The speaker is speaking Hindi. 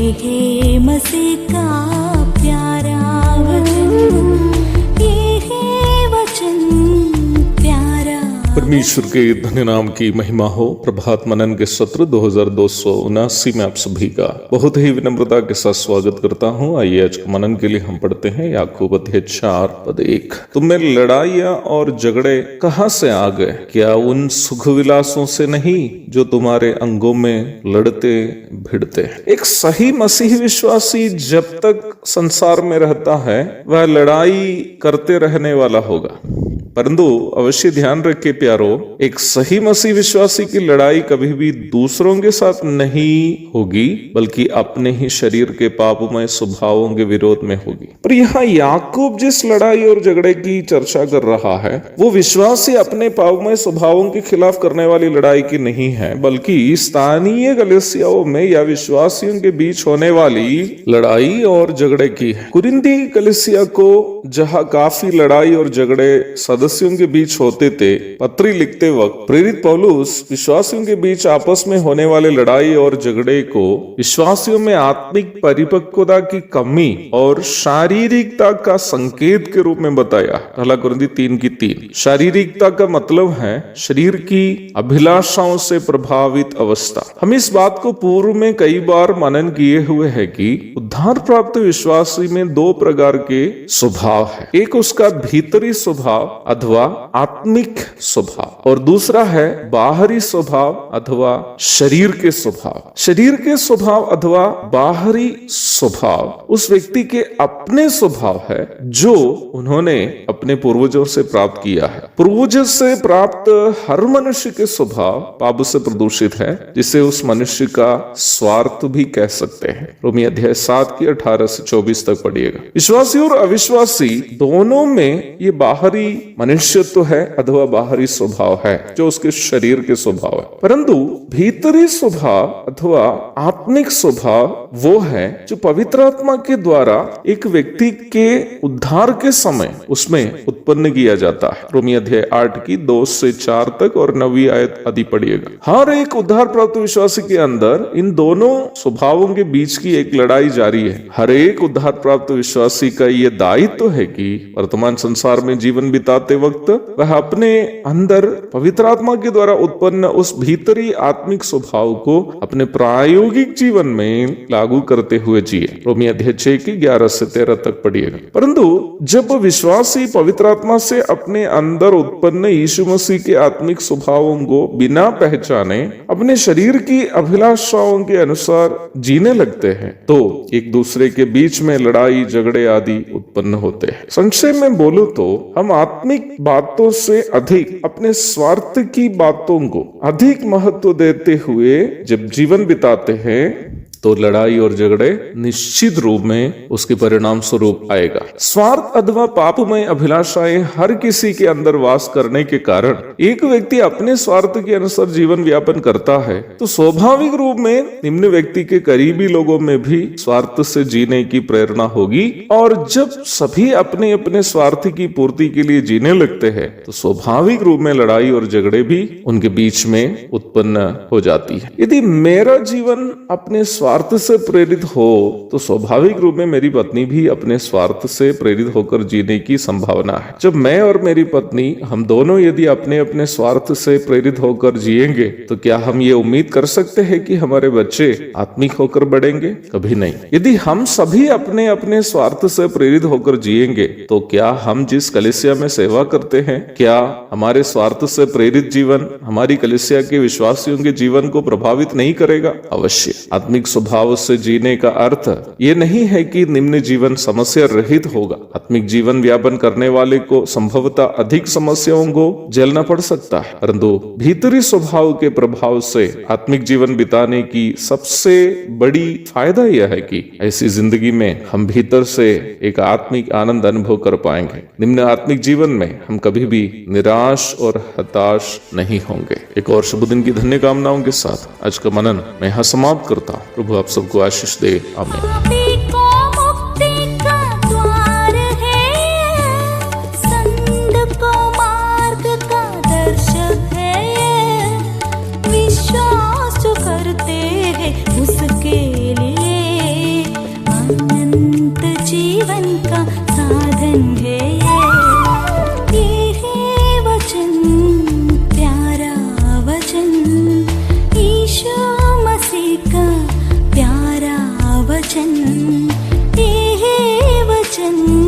है मसीह का प्यारा वचन, ये है वचन प्यारा। परमेश्वर के धन्य नाम की महिमा हो। प्रभात मनन के सत्र 2279 में आप सभी का बहुत ही विनम्रता के साथ स्वागत करता हूं। आइए आज के मनन के लिए हम पढ़ते हैं याकूब अध्याय 4 पद 1। तुम में लड़ाइयां और झगड़े कहां से आ गए? क्या उन सुख विलासों से नहीं जो तुम्हारे अंगों में लड़ते भिड़ते? एक सही मसीही विश्वासी जब तक संसार में रहता है वह लड़ाई करते रहने वाला होगा, परंतु अवश्य ध्यान रखे प्यारो, एक सही मसीह विश्वासी की लड़ाई कभी भी दूसरों के साथ नहीं होगी, बल्कि अपने ही शरीर के पापमय स्वभावों के विरोध में होगी। पर यहाँ याकूब जिस लड़ाई और झगड़े की चर्चा कर रहा है वो विश्वासी अपने पापमय स्वभावों के खिलाफ करने वाली लड़ाई की नहीं है, बल्कि स्थानीय कलीसियाओं में या विश्वासियों के बीच होने वाली लड़ाई और झगड़े की है। कुरिन्थी कलीसिया को जहाँ काफी लड़ाई और झगड़े सदस्यों के बीच होते थे, पत्री लिखते वक्त प्रेरित पौलुस विश्वासियों के बीच आपस में होने वाले लड़ाई और झगड़े को विश्वासियों में आत्मिक परिपक्वता की कमी और शारीरिकता का संकेत के रूप में बताया। पहला कुरिन्थी 3:3। शारीरिकता का मतलब है शरीर की अभिलाषाओं से प्रभावित अवस्था। हम इस बात को पूर्व में कई बार मनन किए हुए है कि उद्धार प्राप्त विश्वासी में दो प्रकार के स्वभाव है। एक उसका भीतरी स्वभाव अथवा आत्मिक स्वभाव और दूसरा है बाहरी स्वभाव अथवा शरीर के स्वभाव। शरीर के स्वभाव अथवा बाहरी स्वभाव उस व्यक्ति के अपने स्वभाव है जो उन्होंने अपने पूर्वजों से प्राप्त किया है। पूर्वजों से प्राप्त हर मनुष्य के स्वभाव पाप से प्रदूषित है, जिसे उस मनुष्य का स्वार्थ भी कह सकते हैं। रोमी अध्याय 7 की 18 से 24 तक पढ़िएगा। विश्वासी और अविश्वासी दोनों में ये बाहरी मनुष्यत्व है अथवा बाहरी स्वभाव है जो उसके शरीर के स्वभाव है, परंतु भीतरी स्वभाव अथवा आत्मिक स्वभाव वो है जो पवित्र आत्मा के द्वारा एक व्यक्ति के उद्धार के समय उसमें उत्पन्न किया जाता है। रोमी अध्याय 8 की 2 से 4 तक और 9वीं आयत आदि पढ़िएगा। हर एक उद्धार प्राप्त विश्वासी के अंदर इन दोनों स्वभावों के बीच की एक लड़ाई जारी है। हर एक उद्धार प्राप्त विश्वासी का ये दायित्व है कि वर्तमान संसार में जीवन बिताते वक्त वह अपने अंदर पवित्र आत्मा के द्वारा उत्पन्न उस भीतरी आत्मिक स्वभाव को अपने प्रायोगिक जीवन में लागू करते हुए जिए। रोमी अध्याय 6 की 11 से 13 तक पढ़िएगा। परंतु जब विश्वासी पवित्र आत्मा से अपने अंदर उत्पन्न यीशु मसीह के आत्मिक स्वभावों को बिना पहचाने अपने शरीर की अभिलाषाओं के अनुसार जीने लगते हैं तो एक दूसरे के बीच में लड़ाई झगड़े आदि उत्पन्न होते हैं। संक्षेप में बोलूं तो हम आत्मिक बातों से अधिक अपने स्वार्थ की बातों को अधिक महत्व देते हुए जब जीवन बिताते हैं तो लड़ाई और झगड़े निश्चित रूप में उसके परिणाम स्वरूप आएगा। स्वार्थ अथवा पापमय अभिलाषाएं हर किसी के अंदर वास करने के कारण एक व्यक्ति अपने स्वार्थ के अनुसार जीवन व्यापन करता है तो स्वाभाविक रूप में निम्न व्यक्ति के करीबी लोगों में भी स्वार्थ से जीने की प्रेरणा होगी, और जब सभी अपने अपने स्वार्थ की पूर्ति के लिए जीने लगते हैं तो स्वाभाविक रूप में लड़ाई और झगड़े भी उनके बीच में उत्पन्न हो जाती है। यदि मेरा जीवन अपने स्वार्थ से प्रेरित हो तो स्वाभाविक रूप में मेरी पत्नी भी अपने स्वार्थ से प्रेरित होकर जीने की संभावना है। जब मैं और मेरी पत्नी हम दोनों यदि अपने अपने स्वार्थ से प्रेरित होकर जिएंगे तो क्या हम ये उम्मीद कर सकते हैं कि हमारे बच्चे आत्मिक होकर बढ़ेंगे? कभी नहीं। यदि हम सभी अपने अपने स्वार्थ से प्रेरित होकर जिएंगे तो क्या हम जिस कलीसिया में सेवा करते हैं, क्या हमारे स्वार्थ से प्रेरित जीवन हमारी कलीसिया के विश्वासियों के जीवन को प्रभावित नहीं करेगा? अवश्य। आत्मिक स्वभाव से जीने का अर्थ ये नहीं है कि निम्न जीवन समस्या रहित होगा। आत्मिक जीवन व्यापन करने वाले को संभवतः अधिक समस्याओं को झेलना पड़ सकता है, परंतु भीतरी स्वभाव के प्रभाव से आत्मिक जीवन बिताने की सबसे बड़ी फायदा यह है कि ऐसी जिंदगी में हम भीतर से एक आत्मिक आनंद अनुभव कर पाएंगे। निम्न आत्मिक जीवन में हम कभी भी निराश और हताश नहीं होंगे। एक और शुभ दिन की धन्य कामनाओं के साथ आज का मनन मैं यहाँ समाप्त करता हूँ। प्रभु आप सबको आशीष दे। आमीन। करते हैं उसके लिए वचन ये है वचन